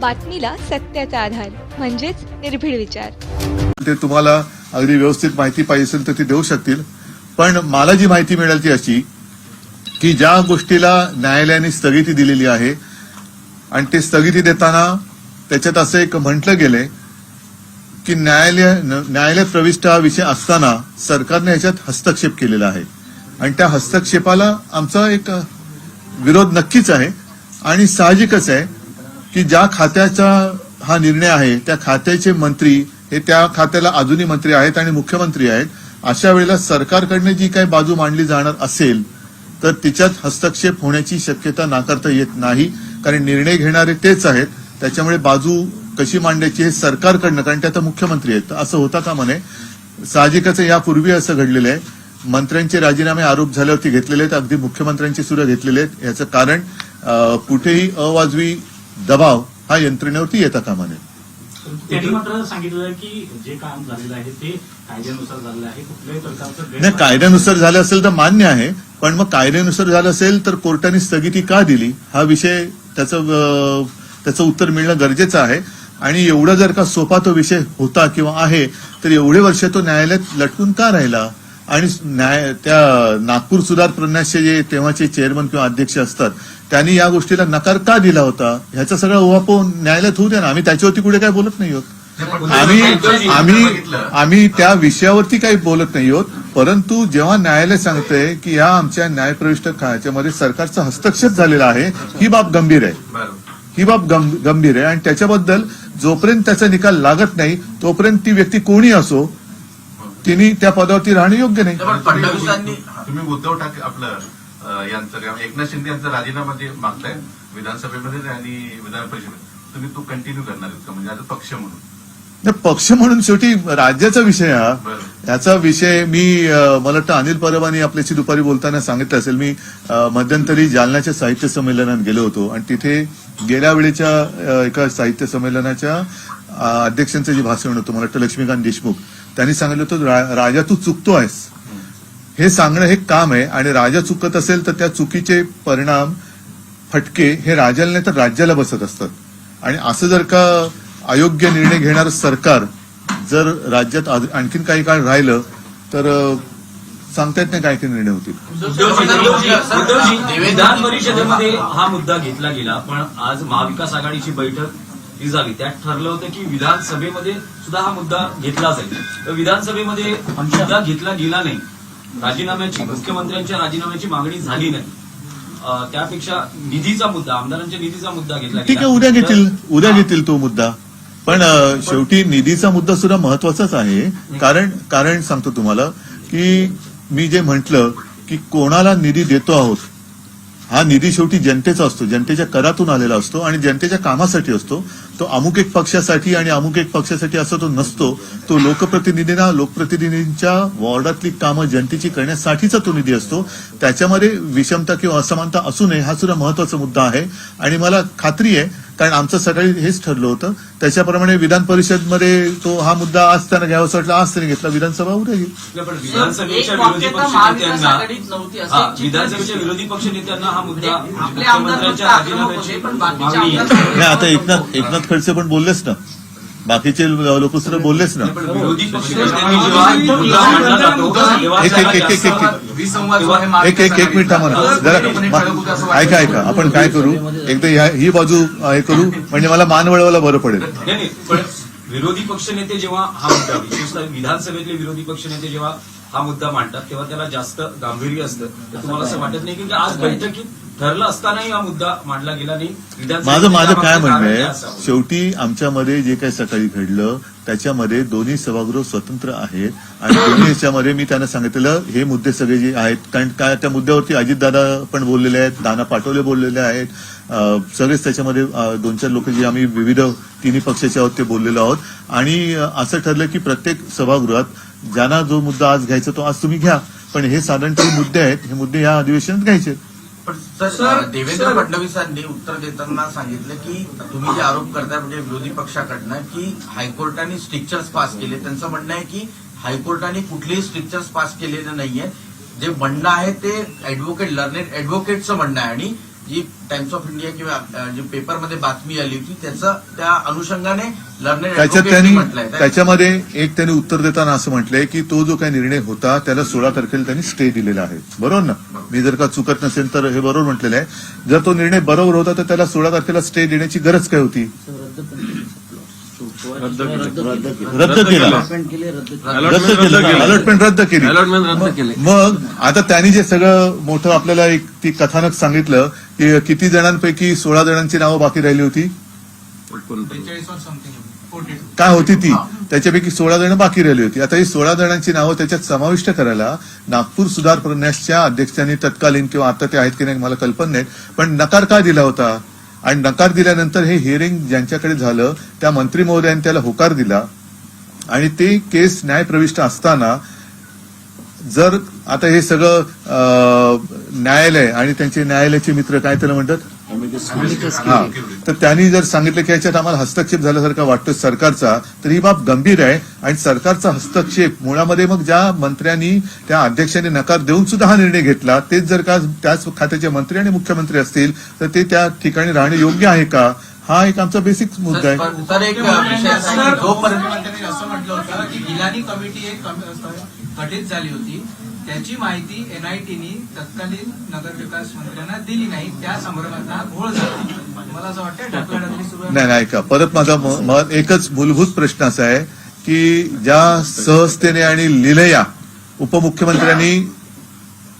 बातमीला सत्याचा आधार म्हणजेच निर्भीड विचार. ते तुम्हाला अगदी व्यवस्थित माहिती पाहिजे असेल तर ती देऊ शकतील. पण मला जी माहिती मिळेल ती अशी की ज्या गोष्टीला न्यायालयाने स्थगिती दिलेली आहे आणि ते स्थगिती देताना त्याच्यात असं एक म्हटलं गेलंय की न्यायालय प्रविष्ट हा विषय असताना सरकारने याच्यात हस्तक्षेप केलेला आहे आणि त्या हस्तक्षेपाला आमचा एक विरोध नक्कीच आहे. आणि साहजिकच आहे की ज्या खात्याचा हा निर्णय आहे त्या खात्याचे मंत्री हे त्या खात्याला अजूनही मंत्री आहेत आणि मुख्यमंत्री आहेत. अशा वेळेला सरकारकडनं जी काही बाजू मांडली जाणार असेल तर तिच्यात हस्तक्षेप होण्याची शक्यता नाकारता येत नाही, कारण निर्णय घेणारे तेच आहेत. त्याच्यामुळे बाजू कशी मांडायची हे सरकारकडनं, कारण ते आता मुख्यमंत्री आहेत, असं होता कामा नये. साहजिकच यापूर्वी असं घडलेलं आहे. मंत्र्यांचे राजीनामे आरोप झाल्यावरती घेतलेले आहेत, अगदी मुख्यमंत्र्यांचे सुद्धा घेतलेले आहेत. याचं कारण कुठेही अवाजवी दबाव हा यंत्रणेवरती येता कामा नये. त्यांनी मात्र सांगितलं आहे की जे काम झालेलं आहे ते कायद्यानुसार झालेलं आहे, कुठल्याही प्रकारचं नाही, कायद्यानुसार झालं असेल तर मान्य आहे, पण मग कायद्यानुसार झालं असेल तर कोर्टाने स्थगिती का दिली हा विषय त्याचं उत्तर मिळणं गरजेचं आहे. आणि एवढा जर का सोपा तो विषय होता किंवा आहे तर एवढे वर्ष तो न्यायालयात लटकून का राहिला. आणि त्या नागपूर सुधार प्रन्यासचे जे तेव्हाचे चेअरमन किंवा अध्यक्ष असतात त्यांनी या गोष्टीला नकार का दिला होता ह्याचा सगळा उहापोह न्यायालयात होऊ द्या ना. आम्ही त्याच्यावरती कुठे काय बोलत नाही आहोत. आम्ही त्या विषयावरती काही बोलत नाही आहोत. परंतु जेव्हा न्यायालय सांगतंय की या आमच्या न्यायप्रविष्ट ह्याच्यामध्ये सरकारचा हस्तक्षेप झालेला आहे, ही बाब गंभीर आहे. ही बाब गंभीर आहे आणि त्याच्याबद्दल जोपर्यंत त्याचा निकाल लागत नाही तोपर्यंत ती व्यक्ती कोणी असो तिने त्या पदावरती राहणं योग्य नाही. फडणवीसांनी तुम्ही उद्धव ठाकरे आपलं यांचं एकनाथ शिंदे यांचा राजीनामा जे मागताय विधानसभेमध्ये आणि विधान परिषदेमध्ये, तुम्ही तो कंटिन्यू करणार आहेत का, म्हणजे आता पक्ष म्हणून? पक्ष म्हणून शेवटी राज्याचा विषय हा. याचा विषय मी मला वाटतं अनिल परबांनी आपल्याशी दुपारी बोलताना सांगितलं असेल. मी मध्यंतरी जालन्याच्या साहित्य संमेलनात गेलो होतो आणि तिथे गेल्या वेळेच्या एका साहित्य संमेलनाच्या अध्यक्षांचं जे भाषण होतं, मला वाटतं लक्ष्मीकांत देशमुख, त्यांनी सांगितलं होतं राजा तू चुकतो आहेस हे सांगणं हे काम आहे. आणि राजा चुकत असेल तर त्या चुकीचे परिणाम फटके हे राजाला नाही तर राज्याला बसत असतात. आणि असं जर का अयोग्य निर्णय घेणारं सरकार जर राज्यात आणखीन काही काळ राहिलं तर सांगता येत नाही काय काय निर्णय होतील. विधान परिषदेमध्ये हा मुद्दा घेतला गेला, पण आज महाविकास आघाडीची बैठक ही झाली, त्यात ठरलं होतं की विधानसभेमध्ये सुद्धा हा मुद्दा घेतला जाईल. तर विधानसभेमध्ये मुद्दा घेतला गेला नाही, राजीनाम्याची मुख्यमंत्र्यांच्या राजीनाम्याची मागणी झाली नाही. त्यापेक्षा निधीचा मुद्दा, आमदारांच्या निधीचा मुद्दा घेतला ठीक आहे, उद्या घेतील तो मुद्दा. पण शेवटी निधीचा मुद्दा सुद्धा महत्वाचाच आहे. कारण सांगतो तुम्हाला की मी जे म्हटलं की कोणाला निधी देतो आहोत हा निधी शेवटी जनतेचा असतो, जनतेच्या करातून आलेला असतो आणि जनतेच्या कामासाठी असतो. तो अमुक एक पक्षासाठी आणि अमुक एक पक्षासाठी असा तो नसतो. तो लोकप्रतिनिधींच्या वॉर्डातली कामं जनतेची करण्यासाठीचा तो निधी असतो. त्याच्यामध्ये विषमता किंवा असमानता असू नये हा सुद्धा महत्वाचा मुद्दा आहे. आणि मला खात्री आहे, कारण आमचं सकाळी हेच ठरलं होतं, त्याच्याप्रमाणे विधान परिषदमध्ये तो हा मुद्दा आज त्यांना घ्यावासा वाटला, आज त्यांनी घेतला, विधानसभा उद्या घेईल. विधानसभेच्या विरोधी पक्षनेत्यांना हा मुद्दा मुख्यमंत्र्यांच्या राजीनाम्याची मागणी नाही. आता एकनाथ खडसे पण बोललेच ना, बाकीचे लोक सुद्धा बोललेच ना. विरोधी पक्षनेत्यांनी जेव्हा मुद्दा मांडला जातो तेव्हा एक मिनिट थांबा ना जरा. ऐका आपण काय करू, एकदा ही बाजू हे करू म्हणजे मला मान वळवायला बरं पडेल. नाही, पण विरोधी पक्षनेते जेव्हा हा मुद्दा, विशेषतः विधानसभेतले विरोधी पक्षनेते जेव्हा हा मुद्दा मांडतात तेव्हा त्याला जास्त गांभीर्य असतं. तर तुम्हाला असं वाटत नाही की आज बैठकीत ठरलं असतानाही हा मुद्दा मांडला गेला नाही? माझं काय म्हणणं आहे, शेवटी आमच्यामध्ये जे काही सकाळी घडलं त्याच्यामध्ये दोन्ही सभागृह स्वतंत्र आहेत आणि दोन्ही याच्यामध्ये मी त्यांना सांगितलेलं हे मुद्दे सगळे जे आहेत, कारण काय त्या मुद्द्यावरती अजितदादा पण बोललेले आहेत, नाना पाटोले बोललेले आहेत, सगळेच त्याच्यामध्ये 2-4 लोक जे आम्ही विविध तिन्ही पक्षाचे आहोत ते बोललेलो आहोत. आणि असं ठरलं की प्रत्येक सभागृहात ज्यांना जो मुद्दा आज घ्यायचा तो आज तुम्ही घ्या, पण हे साधारणतः मुद्दे आहेत, हे मुद्दे या अधिवेशनात घ्यायचे. पण सर देवेंद्र फडणवीसांनी उत्तर देताना सांगितलं की तुम्ही जे आरोप करताय म्हणजे विरोधी पक्षाकडनं की हायकोर्टाने स्ट्रिक्चर्स पास केले, त्यांचं म्हणणं आहे की हायकोर्टाने कुठलेही स्ट्रिक्चर्स पास केलेले नाहीये. जे म्हणणं आहे ते लर्नेड ऍडव्होकेटचं म्हणणं आहे आणि जी टाइम्स ऑफ इंडिया किंवा जी पेपरमध्ये बातमी आली होती त्याचं त्या अनुषंगाने लर्नेड त्याच्यात ऍडव्होकेटनी म्हटलंय त्याच्यामध्ये एक त्यांनी उत्तर देताना असं म्हटलंय की तो जो काही निर्णय होता त्याला 16 तारखेला त्यांनी स्टे दिलेला आहे. बरोबर ना? मी जर का चुकत नसेल तर हे बरोबर म्हटलेलं आहे. जर तो निर्णय बरोबर होता तर त्याला 16 तारखेला स्टे देण्याची गरज काय होती? रद्द केला. अलॉटमेंट रद्द केली. मग आता त्यांनी जे सगळं मोठं आपल्याला एक ती कथानक सांगितलं की किती जणांपैकी 16 जणांची नावं बाकी राहिली होती, काय होती ती, त्याच्यापैकी 16 जण बाकी राहिली होती. आता ही 16 जणांची नावं त्याच्यात समाविष्ट करायला नागपूर सुधार प्रन्यासच्या अध्यक्षांनी तत्कालीन किंवा आता ते आहेत की नाही मला कल्पना नाही, पण नकार का दिला होता? आणि नकार दिल्यानंतर हे हिअरिंग ज्यांच्याकडे झालं त्या मंत्री महोदयांनी त्याला होकार दिला आणि ते केस न्यायप्रविष्ट असताना जर आता हे सगळं न्यायालय आणि त्यांचे न्यायालयाचे मित्र काय त्याला म्हणतात, हा, तर त्यांनी जर सांगितलं की याच्यात आम्हाला हस्तक्षेप झाल्यासारखा वाटतो सरकारचा, तर ही बाब गंभीर आहे. आणि सरकारचा हस्तक्षेप मुळामध्ये मग ज्या मंत्र्यांनी त्या अध्यक्षांनी नकार देऊन सुद्धा हा निर्णय घेतला तेच जर का त्याच खात्याचे मंत्री आणि मुख्यमंत्री असतील तर ते त्या ठिकाणी राहणे योग्य आहे का? हा एक आमचा बेसिक मुद्दा आहे. तर एक विषय असा आहे की जोपर्यंत मुख्यमंत्र्यांनी असं म्हटलं होतं की गिलानी कमिटी एक गठीत झाली होती, त्याची माहिती एनआयटीनी तत्कालीन नगरविकास मंत्र्यांना दिली नाही, त्या संदर्भात हा घोळ झाला. मला असं वाटतं ढकलाढकली सुरू आहे. नाही का, परत माझा एकच मूलभूत प्रश्न असा आहे की ज्या सहजतेने आणि लिलया उपमुख्यमंत्र्यांनी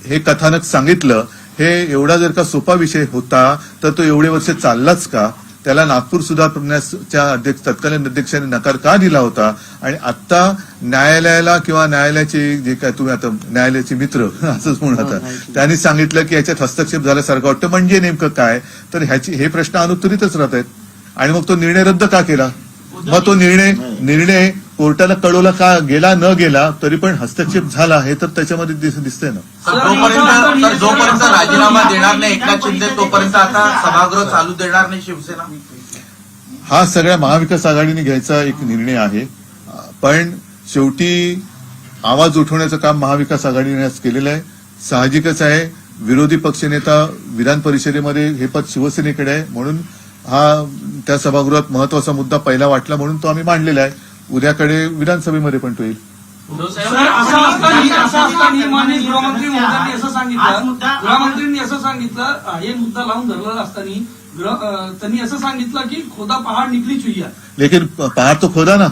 हे कथानक सांगितलं, हे एवढा जर का सोपा विषय होता तर तो एवढे वर्ष चाललाच का? त्याला नागपूर सुधार प्रन्यासच्या तत्कालीन अध्यक्षांनी नकार का दिला होता? आणि आता न्यायालयाला किंवा न्यायालयाचे जे काय तुम्ही आता न्यायालयाचे मित्र असंच म्हणून आता त्यांनी सांगितलं की याच्यात हस्तक्षेप झाल्यासारखं वाटतं, म्हणजे नेमकं काय? तर हे प्रश्न अनुत्तरितच राहत आहेत. आणि मग तो निर्णय रद्द का केला? मग तो निर्णय कोर्टाला कळवला का गेला न गेला तरी पण हस्तक्षेप झाला हे तर त्याच्यामध्ये दिसतंय ना. जोपर्यंत राजीनामा देणार नाही एकनाथ शिंदे तोपर्यंत आता सभागृह चालू देणार नाही शिवसेना. हा सगळ्या महाविकास आघाडीने घ्यायचा एक निर्णय आहे, पण शेवटी आवाज उठवण्याचं काम महाविकास आघाडीने आज केलेलं आहे. साहजिकच आहे, विरोधी पक्षनेता विधान परिषदेमध्ये हे पद शिवसेनेकडे आहे म्हणून हा त्या सभागृहात महत्वाचा मुद्दा पहिला वाटला म्हणून तो आम्ही मांडलेला आहे. उद्याकडे विधानसभेमध्ये पण तो येईल. असं असताना माननीय गृहमंत्री महोदयांनी असं सांगितलं, गृहमंत्र्यांनी असं सांगितलं, हे मुद्दा लावून धरलेला असताना त्यांनी असं सांगितलं की खोदा पहाड निकली चुईया, लेकिन पहाड़ तो खोदा ना,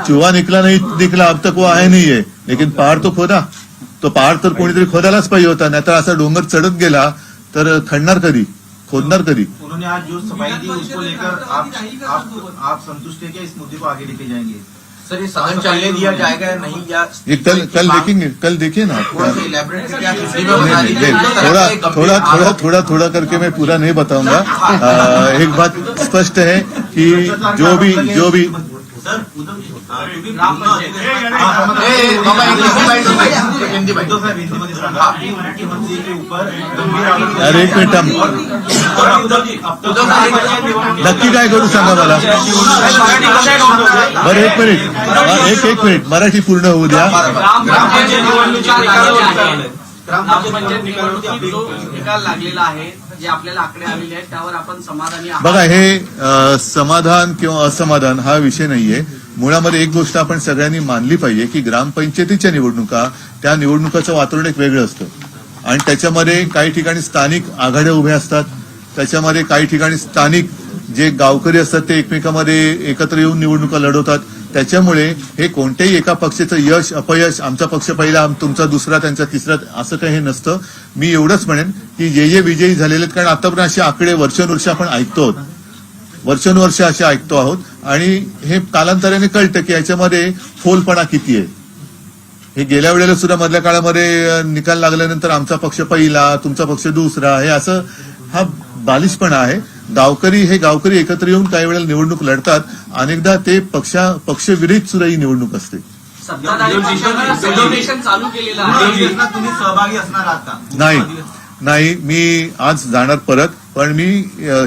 चुहा निकला नहीं निकला अब तक वो आया नहीं है, लेकिन पहाड़ तो खोदा. तो पहाड़ तर कोणीतरी खोदायलाच पाहिजे होता, नाहीतर असा डोंगर चढत गेला तर खणणार कधी, खोदणार कधी? उन्होंने आज जो सफाई दी उसको लेकर आप संतुष्ट है क्या? इस मुद्दे को आगे लेके जाएंगे? सर ये सहन चलने दिया जाएगा या नहीं, या ये कल देखिए ना. इलेबोरेट करके आप हिंदी में बता दीजिए. थोड़ा करके मैं पूरा नहीं बताऊंगा. एक बात स्पष्ट है कि जो भी सर उद्धव जी हिंदी भाई मुख्यमंत्री के ऊपर गंभीर आरोप. अरे एक मिनिट नक्की काय करू सांगा मला. बरं एक मिनिट मराठी पूर्ण होऊ द्या. ग्रामपंचायत निवडणुकीत जो निकाल लागलेला आहे, जे आपल्याला आकडे आलेले आहेत त्यावर आपण समाधानी आहात? बघा, हे समाधान किंवा असमाधान हा विषय नाहीये. मुळामध्ये एक गोष्ट आपण सगळ्यांनी मानली पाहिजे की ग्रामपंचायतीच्या निवडणुका, त्या निवडणुकाचं वातावरण एक वेगळं असतं आणि त्याच्यामध्ये काही ठिकाणी स्थानिक आघाड्या उभ्या असतात, त्याच्यामध्ये काही ठिकाणी स्थानिक जे गावकरी असतात ते एकमेकांमध्ये एकत्र येऊन निवडणुका लढवतात. त्याच्यामुळे हे कोणत्याही एका पक्षाचं यश अपयश, आमचा पक्ष पहिला, तुमचा दुसरा, त्यांचा तिसरा, असं काही हे नसतं. मी एवढंच म्हणेन की जे विजयी झालेले आहेत, कारण आतापर्यंत असे आकडे वर्षानुवर्ष आपण ऐकतो आहोत, वर्षानुवर्ष असे ऐकतो आहोत आणि हे कालांतराने कळतं की याच्यामध्ये फोलपणा किती आहे. हे गेल्या वेळेला सुद्धा मधल्या काळामध्ये निकाल लागल्यानंतर आमचा पक्ष पहिला, तुमचा पक्ष दुसरा, हे असं हा बालिशपणा आहे. गावकरी एकत्र येऊन काही वेळेला निवडणूक लढतात, अनेकदा ते पक्षविरहित सुद्धा ही निवडणूक असते. सत्ताधारी पक्षानं डोनेशन चालू केलेलं आहे. तुम्ही सहभागी असणार आहात का? नाही, मी आज जाणार परत, पण मी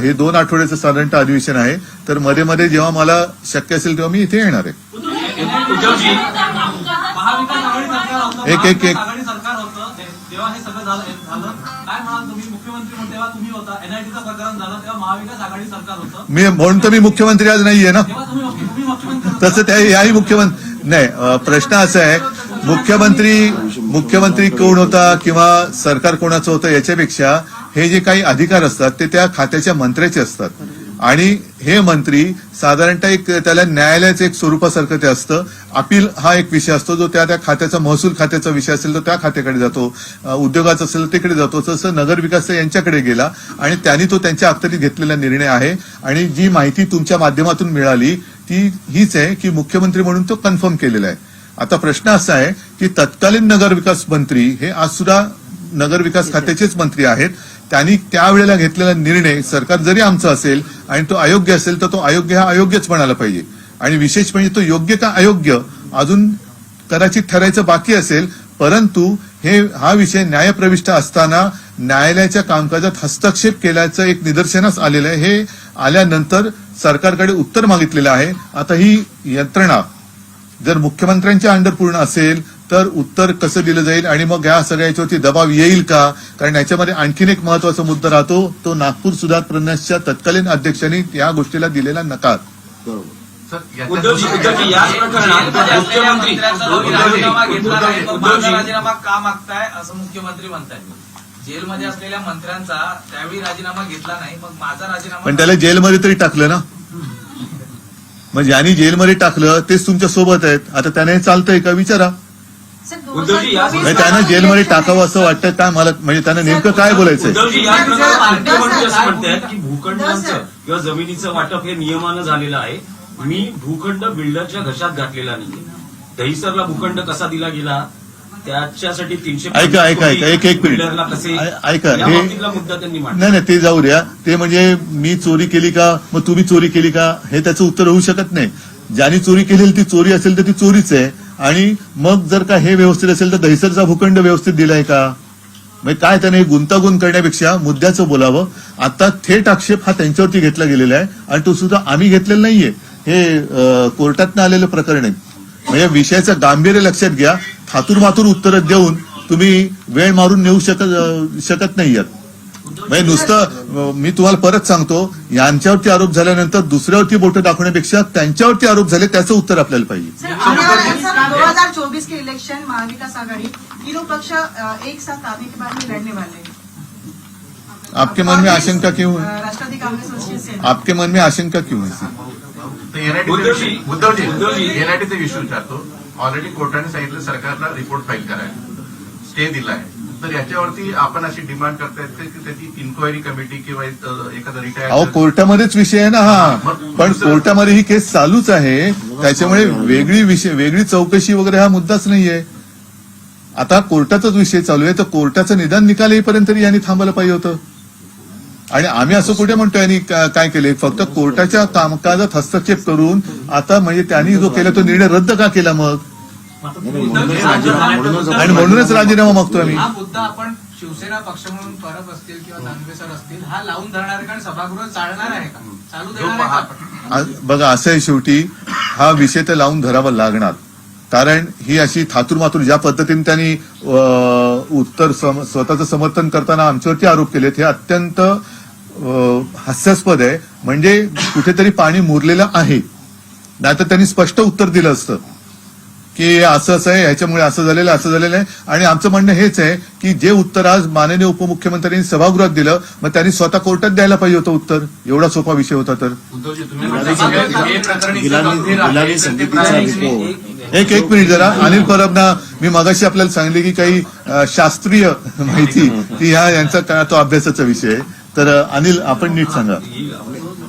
हे 2 आठवड्याचं साधारणतः अधिवेशन आहे, तर मध्ये जेव्हा मला शक्य असेल तेव्हा मी इथे येणार आहे. महाविकास आघाडी सरकार होतं, एक आघाडी सरकार होतं तेव्हा हे सगळं झालं काय म्हणाल तुम्ही? मुख्यमंत्री तेव्हा तुम्ही होता, एनआयटीचं प्रकरण झालं तेव्हा महाविकास आघाडी सरकार होतं, मी म्हणून तर मी मुख्यमंत्री आज नाहीये ना. तेव्हा तुम्ही मुख्यमंत्री तसं त्या याही मुख्यमंत्री नाही. प्रश्न असा आहे, मुख्यमंत्री कोण होता किंवा सरकार कोणाचं होतं याच्यापेक्षा हे जे काही अधिकार असतात ते त्या खात्याच्या मंत्र्याचे असतात. आणि हे मंत्री साधारणतः एक त्याला न्यायालयाचं एक स्वरूपासारखं ते असतं. अपील हा एक विषय असतो जो त्या खात्याचा, महसूल खात्याचा विषय असेल तर त्या खात्याकडे जातो, उद्योगाचा असेल तर तिकडे जातो. तसं नगरविकास यांच्याकडे गेला आणि त्यांनी तो त्यांच्या अखत्यारीत घेतलेला निर्णय आहे. आणि जी माहिती तुमच्या माध्यमातून मिळाली ती हीच आहे की मुख्यमंत्री म्हणून तो कन्फर्म केलेला आहे. आता प्रश्न असा आहे की तत्कालीन नगरविकास मंत्री हे आज सुद्धा नगरविकास खात्याचेच मंत्री आहेत. त्यांनी त्यावेळेला घेतलेला निर्णय सरकार जरी आमचा असेल आणि तो अयोग्य असेल तर तो अयोग्य हा अयोग्यच म्हणायला पाहिजे. आणि विशेष म्हणजे तो योग्य का अयोग्य अजून कदाचित ठरायचं बाकी असेल. परंतु हा विषय न्यायप्रविष्ट असताना न्यायालयाच्या कामकाजात हस्तक्षेप केल्याचं एक निदर्शनास आलेलं आहे. हे आल्यानंतर सरकारकडे उत्तर मागितलेलं आहे. आता ही यंत्रणा जर मुख्यमंत्र्यांच्या अंडर पूर्ण असेल तर उत्तर कसं दिलं जाईल आणि मग या सगळ्याच्यावरती दबाव येईल का? कारण याच्यामध्ये आणखीन एक महत्वाचा मुद्दा राहतो, तो नागपूर सुधार प्रन्यासच्या तत्कालीन अध्यक्षांनी या गोष्टीला दिलेला नकार. उद्धवजी याच प्रकरणात मुख्यमंत्री राजीनामा घेतला नाही, मग माझा राजीनामा का मागताय असं मुख्यमंत्री म्हणतायत. जेलमध्ये असलेल्या मंत्र्यांचा त्यावेळी राजीनामा घेतला नाही, मग माझा राजीनामा. पण त्याला जेलमध्ये तरी टाकलं ना. मग ज्यांनी जेलमध्ये टाकलं तेच तुमच्या सोबत आहेत. आता त्याने हे चालतंय का विचारा. उद्धवजी याच म्हणजे त्यानं जेलमध्ये टाकावं असं वाटतं काय मला? म्हणजे त्यानं नेमकं काय बोलायचंय? उद्धवजी याच प्रकरणात आरटीआय मंत्री असं म्हणतात की भूखंडांचं किंवा जमिनीचं वाटप हे नियमानं झालेलं आहे. मी भूखंड बिल्डरच्या घशात घातलेला नाही. दहिसरला भूखंड कसा दिला गेला त्याच्यासाठी 300 ऐका एक मिनिट बिल्डरला कसे ऐका. या बाबतीतला मुद्दा त्यांनी मांडला. नाही ते जाऊ द्या. ते म्हणजे मी चोरी केली का मग तुम्ही चोरी केली का हे त्याचं उत्तर होऊ शकत नाही. ज्यांनी चोरी केलेली ती चोरी असेल तर ती चोरीच आहे. आणि मग जर का हे व्यवस्थित असेल तर दहिसरचा भूखंड व्यवस्थित दिलाय का? म्हणजे काय त्याने गुंतागुंत करण्यापेक्षा मुद्द्याचं बोलावं. आता थेट आक्षेप हा त्यांच्यावरती घेतला गेलेला आहे आणि तो सुद्धा आम्ही घेतलेला नाहीये. हे कोर्टातनं आलेलं प्रकरण आहे. म्हणजे विषयाचं गांभीर्य लक्षात घ्या. थातूरमातूर उत्तरं देऊन तुम्ही वेळ मारून नेऊ शकत नाहीयेत. म्हणजे नुसतं मी तुम्हाला परत सांगतो, यांच्यावरती आरोप झाल्यानंतर दुसऱ्यावरती बोटं दाखवण्यापेक्षा त्यांच्यावरती आरोप झाले त्याचं उत्तर आपल्याला पाहिजे. 2024 के इलेक्शन महाविकास आघाड़ी तीनों पक्ष एक साथ आने के बाद में लड़ने वाले हैं. आपके मन में आशंका क्यों है? राष्ट्रवादी कांग्रेस और शिवसेना. आपके मन में आशंका क्यों है? उद्धवजी एनआयटीचा विषय विचारतो. ऑलरेडी कोर्टाने सांगितलं सरकारला रिपोर्ट फाईल करायला, स्टे दिलाय. तर याच्यावरती आपण अशी डिमांड करतायत की त्याची इन्क्वायरी कमिटी किंवा एखादा अहो कोर्टामध्येच विषय आहे ना हा. पण कोर्टामध्ये ही केस चालूच आहे. त्याच्यामुळे वेगळी चौकशी वगैरे हा मुद्दाच नाहीये. आता कोर्टाचाच विषय चालू आहे तर कोर्टाचं निदान निकाल येईपर्यंत यांनी थांबायला पाहिजे होतं. आणि आम्ही असं कुठे म्हणतोय यांनी काय केले? फक्त कोर्टाच्या कामकाजात हस्तक्षेप करून आता म्हणजे त्यांनी जो केला तो निर्णय रद्द का केला मग? आणि म्हणूनच राजीनामा मागतोय आम्ही. हा मुद्दा आपण शिवसेना पक्ष म्हणून परब असतील किंवा दानवे सर असतील हा लावून धरणार आहे, कारण सभागृह चालणार आहे का, चालू देणार आहे का? बघा असं आहे, शेवटी हा विषय तर लावून धरावा लागणार. कारण ही अशी थातूरमातूर ज्या पद्धतीने त्यांनी उत्तर स्वतःचं समर्थन करताना आमच्यावरती आरोप केलेत हे अत्यंत हास्यास्पद आहे. म्हणजे कुठेतरी पाणी मुरलेलं आहे. नाहीतर त्यांनी स्पष्ट उत्तर दिलं असतं की असं आहे, ह्याच्यामुळे असं झालेलं आहे. आणि आमचं म्हणणं हेच आहे की जे उत्तर आज माननीय उपमुख्यमंत्र्यांनी सभागृहात दिलं मग त्यांनी स्वतः कोर्टात द्यायला पाहिजे होतं उत्तर. एवढा सोपा विषय होता तर. एक मिनिट जरा. अनिल परबना मी मगाशी आपल्याला सांगितले की काही शास्त्रीय माहिती ती यांचा तो अभ्यासाचा विषय आहे. तर अनिल आपण नीट सांगा.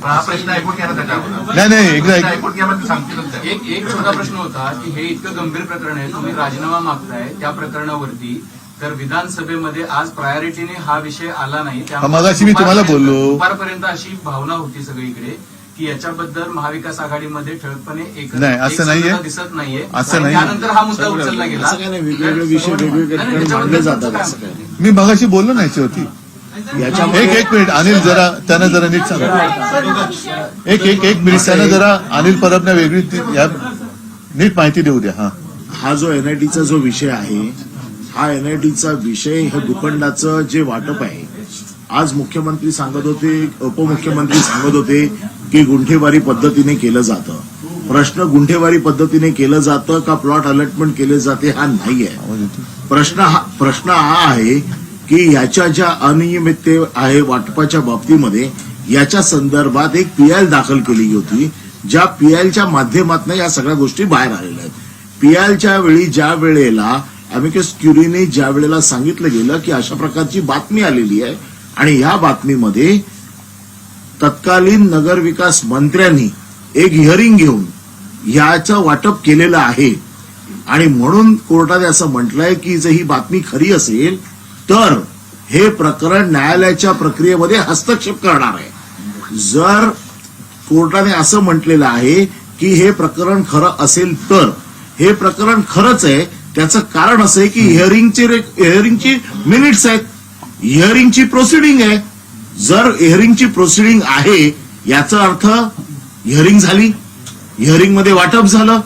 हा प्रश्न ऐकून घ्या ना त्याच्यावर. नाही एकदा ऐकून घ्या म्हणजे सांगतील. एक छोटा प्रश्न होता की हे इतकं गंभीर प्रकरण आहे, तुम्ही राजीनामा मागताय त्या प्रकरणावरती, तर विधानसभेमध्ये आज प्रायोरिटीने हा विषय आला नाही. मगाशी मी तुम्हाला बोललो. दुपारपर्यंत अशी भावना होती सगळीकडे की याच्याबद्दल महाविकास आघाडीमध्ये ठळकपणे नाही असं नाहीये, दिसत नाहीये. असं नाही. त्यानंतर हा मुद्दा उचलला गेला. वेगवेगळे विषय वेगवेगळे मांडले जातात. मी मगाशी बोललो नाही शेवटी. एक मिनिट अनिल जरा त्यानं जरा नीट सांगा. एक मिनिट त्यानं जरा अनिल परबना वेगळी नीट माहिती देऊ द्या. हा जो एनआयटीचा जो विषय आहे हा एनआयटीचा विषय हे भूखंडाचं जे वाटप आहे, आज मुख्यमंत्री सांगत होते, उपमुख्यमंत्री सांगत होते की गुंठेवारी पद्धतीने केलं जातं. प्रश्न गुंठेवारी पद्धतीने केलं जातं का प्लॉट अलॉटमेंट केले जाते हा नाही आहे. प्रश्न हा आहे की याच्या ज्या अनियमितते आहे वाटपाच्या बाबतीमध्ये, याच्या संदर्भात एक पीआय दाखल केली होती, ज्या पीआयच्या माध्यमातून या सगळ्या गोष्टी बाहेर आलेल्या आहेत. पीआयच्या वेळी ज्या वेळेला अमिकस क्युरीने ज्या वेळेला सांगितलं गेलं की अशा प्रकारची बातमी आलेली आहे आणि या बातमीमध्ये तत्कालीन नगरविकास मंत्र्यांनी एक हिअरिंग घेऊन याचं वाटप केलेलं आहे आणि म्हणून कोर्टाने असं म्हटलंय की जर ही बातमी खरी असेल तर हे प्रकरण न्यायालयाच्या प्रक्रियेमध्ये हस्तक्षेप करणार आहे. जर कोर्टाने असं म्हटलेलं आहे की हे प्रकरण खरं असेल तर हे प्रकरण खरंच आहे. त्याचं कारण असं आहे की हिअरिंगची मिनिट्स आहेत, हिअरिंगची प्रोसिडिंग आहे. जर हिअरिंगची प्रोसिडिंग आहे याचा अर्थ हिअरिंग झाली, हिअरिंगमध्ये वाटप झालं,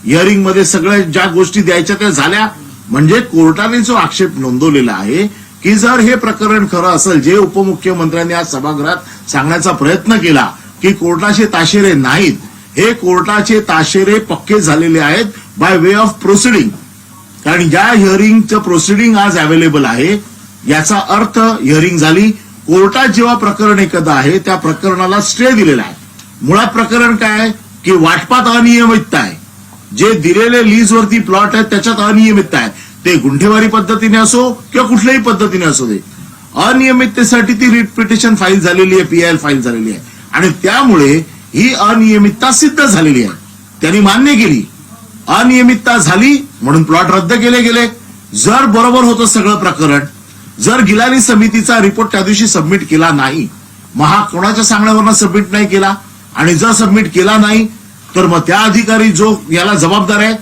हिअरिंगमध्ये सगळ्या ज्या गोष्टी द्यायच्या त्या झाल्या. म्हणजे कोर्टाने जो आक्षेप नोंदवलेला आहे की जर हे प्रकरण खरं असेल, जे उपमुख्यमंत्र्यांनी आज सभागृहात सांगण्याचा प्रयत्न केला की कोर्टाचे ताशेरे नाहीत, हे कोर्टाचे ताशेरे पक्के झालेले आहेत बाय वे ऑफ प्रोसिडिंग. कारण ज्या हिअरिंगचं प्रोसिडिंग आज अवेलेबल आहे याचा अर्थ हिअरिंग झाली. कोर्टात जेव्हा प्रकरण एखादं आहे त्या प्रकरणाला स्टे दिलेला आहे. मुळात प्रकरण काय आहे की वाटपात अनियमितता आहे. जे दिलेले लीजवरती प्लॉट आहेत त्याच्यात अनियमितता आहे. ते गुंठेवारी पद्धतीने असो किंवा कुठल्याही पद्धतीने असो दे, अनियमिततेसाठी ती रिट पिटिशन फाईल झालेली आहे, पीआयएल फाईल झालेली आहे आणि त्यामुळे ही अनियमितता सिद्ध झालेली आहे. त्यांनी मान्य केली, अनियमितता झाली म्हणून प्लॉट रद्द केले गेले. जर बरोबर होतं सगळं प्रकरण, जर गिलानी समितीचा रिपोर्ट त्या दिवशी सबमिट केला नाही, कोणाच्या सांगण्यावरनं सबमिट नाही केला आणि जर सबमिट केला नाही तर मग त्या अधिकारी जो याला जबाबदार आहे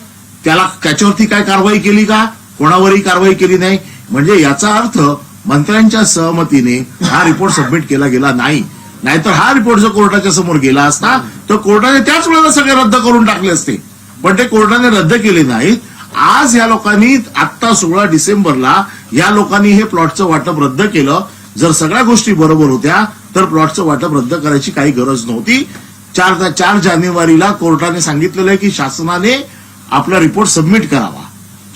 त्याच्यावरती काय कारवाई केली का? कोणावरही कारवाई केली नाही. म्हणजे याचा अर्थ मंत्र्यांच्या सहमतीने हा रिपोर्ट सबमिट केला गेला नाही. नाहीतर हा रिपोर्ट जर कोर्टाच्या समोर गेला असता तर कोर्टाने त्याच वेळेला सगळे रद्द करून टाकले असते, पण ते कोर्टाने रद्द केले नाहीत. आज या लोकांनी आत्ता 16 डिसेंबरला या लोकांनी हे प्लॉटचं वाटप रद्द केलं. जर सगळ्या गोष्टी बरोबर होत्या तर प्लॉटचं वाटप रद्द करायची काही गरज नव्हती. 4 जानेवारीला कोर्टाने सांगितलेलं आहे की शासनाने आपला रिपोर्ट सबमिट करावा.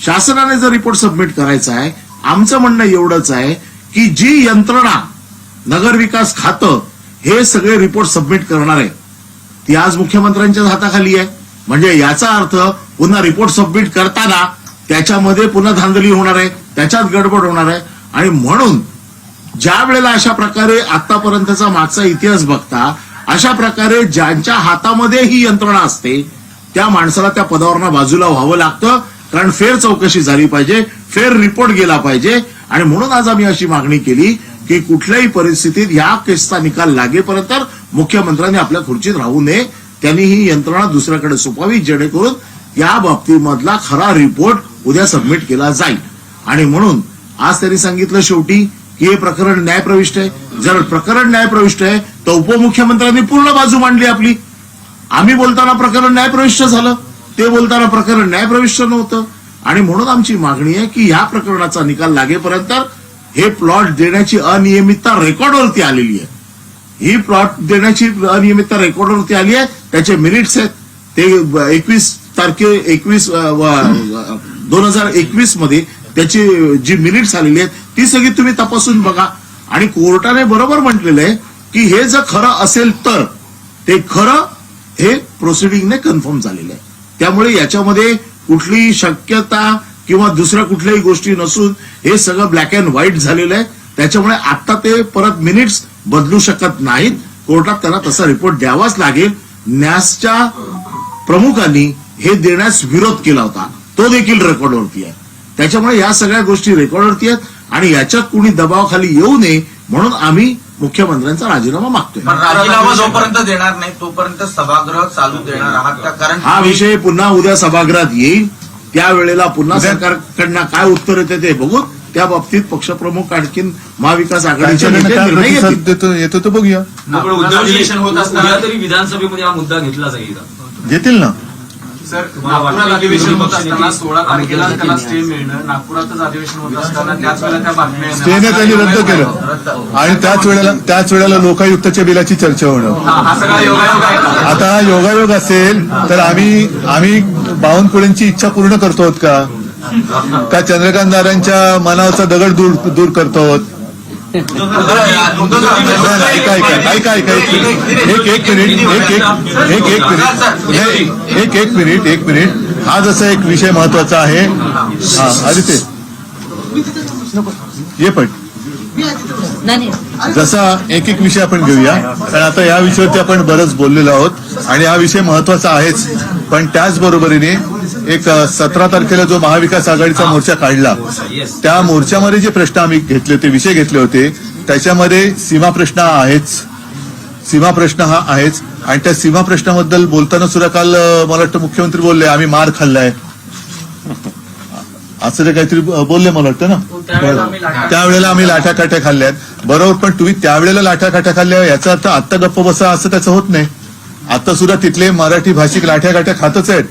शासनाने जर रिपोर्ट सबमिट करायचा आहे, आमचं म्हणणं एवढंच आहे की जी यंत्रणा नगरविकास खातं हे सगळे रिपोर्ट सबमिट करणार आहे ती आज मुख्यमंत्र्यांच्या हाताखाली आहे. म्हणजे याचा अर्थ पुन्हा रिपोर्ट सबमिट करताना त्याच्यामध्ये पुन्हा धांदली होणार आहे, त्याच्यात गडबड होणार आहे. आणि म्हणून ज्या वेळेला अशा प्रकारे आतापर्यंतचा मागचा इतिहास बघता अशा प्रकारे ज्यांच्या हातामध्ये ही यंत्रणा असते त्या माणसाला त्या पदावरनं बाजूला व्हावं लागतं. कारण फेर चौकशी झाली पाहिजे, फेर रिपोर्ट गेला पाहिजे. आणि म्हणून आज आम्ही अशी मागणी केली की कुठल्याही परिस्थितीत या केसचा निकाल लागेपर्यंत मुख्यमंत्र्यांनी आपल्या खुर्चीत राहू नये. त्यांनी ही यंत्रणा दुसऱ्याकडे सोपावी जेणेकरून या बाबतीमधला खरा रिपोर्ट उद्या सबमिट केला जाईल. आणि म्हणून आज त्यांनी सांगितलं शेवटी की हे प्रकरण न्यायप्रविष्ट आहे. जर प्रकरण न्यायप्रविष्ट आहे तर उपमुख्यमंत्र्यांनी पूर्ण बाजू मांडली आपली. आम्ही बोलताना प्रकरण न्यायप्रविष्ट झालं, ते बोलताना प्रकरण न्यायप्रविष्ट नव्हतं. आणि म्हणून आमची मागणी आहे की या प्रकरणाचा निकाल लागेपर्यंत हे प्लॉट देण्याची अनियमितता रेकॉर्डवरती आलेली आहे. ही प्लॉट देण्याची अनियमितता रेकॉर्डवरती आली आहे. त्याचे मिनिट्स आहेत ते 21/2021 मध्ये त्याची जी मिनिट्स आलेली आहेत ती सगळी तुम्ही तपासून बघा. आणि कोर्टाने बरोबर म्हटलेलं आहे की हे जर खरं असेल तर ते खरं हे प्रोसिडिंगने कन्फर्म झालेलं आहे. त्यामुळे याच्यामध्ये कुठलीही शक्यता किंवा दुसऱ्या कुठल्याही गोष्टी नसून हे सगळं ब्लॅक अँड व्हाईट झालेलं आहे. त्याच्यामुळे आता ते परत मिनिट्स बदलू शकत नाहीत. कोर्टात त्यांना तसा रिपोर्ट द्यावाच लागेल. न्यासच्या प्रमुखांनी हे देण्यास विरोध केला होता, तो देखील रेकॉर्डवरती आहे. त्याच्यामुळे या सगळ्या गोष्टी रेकॉर्डवरती आहेत आणि याच्यात कुणी दबावाखाली येऊ नये म्हणून आम्ही मुख्यमंत्र्यांचा राजीनामा मागतोय. पण राजीनामा जोपर्यंत देणार नाही तोपर्यंत सभागृह चालू देणार आहात का? कारण हा विषय पुन्हा उद्या सभागृहात येईल. त्यावेळेला पुन्हा सरकारकडनं काय उत्तर येते ते बघू. त्या बाबतीत पक्षप्रमुख आणखीन महाविकास आघाडीच्या निर्णय येतो तो बघूया. उद्धव अधिवेशन होत असताना तरी विधानसभेमध्ये हा मुद्दा घेतला जाईल का? घेतील ना. सर मला वाटतं नागपुरात की अधिवेशन विरोधी होत पक्षनेते असताना 16 तारखेला आमदार त्याला केले स्टे मिळणं, नागपुरातच अधिवेशन होत असताना त्याच वेळेला त्या बातम्या येणं, स्टेने त्यांनी रद्द हा केलं आणि त्याच वेळेला लोकायुक्तच्या बिलाची चर्चा होणं. हा सगळा योगायोग आहे का? आता हा योगायोग असेल तर आम्ही बावनकुळेंची इच्छा पूर्ण करतो का चंद्रकांत दादांच्या मनावरचा दगड दूर करतो? ऐका एक मिनिट हा जसा एक विषय महत्वाचा आहे. हा आदित्य ये पण जसा एक विषय आपण घेऊया, कारण आता या विषयावरती आपण बरंच बोललेलो आहोत आणि हा विषय महत्वाचा आहेच. पण त्याचबरोबरीने एक 17 तारखेला जो महाविकास आघाडीचा मोर्चा काढला, त्या मोर्चामध्ये जे प्रश्न आम्ही घेतले होते, विषय घेतले होते, त्याच्यामध्ये सीमा प्रश्न हा आहेच. आणि त्या सीमा प्रश्नाबद्दल बोलताना सुद्धा काल मला वाटतं मुख्यमंत्री बोलले आम्ही मार खाल्लाय, असं ते काहीतरी बोलले मला वाटतं ना. त्यावेळेला आम्ही लाठाकाठ्या खाल्ल्यात, बरोबर. पण तुम्ही त्यावेळेला लाठाकाठ्या खाल्ल्या याचा अर्थ आत्ता गप्प बसा असं त्याचं होत नाही. आता सुद्धा तिथले मराठी भाषिक लाठ्याकाठ्या खातच आहेत,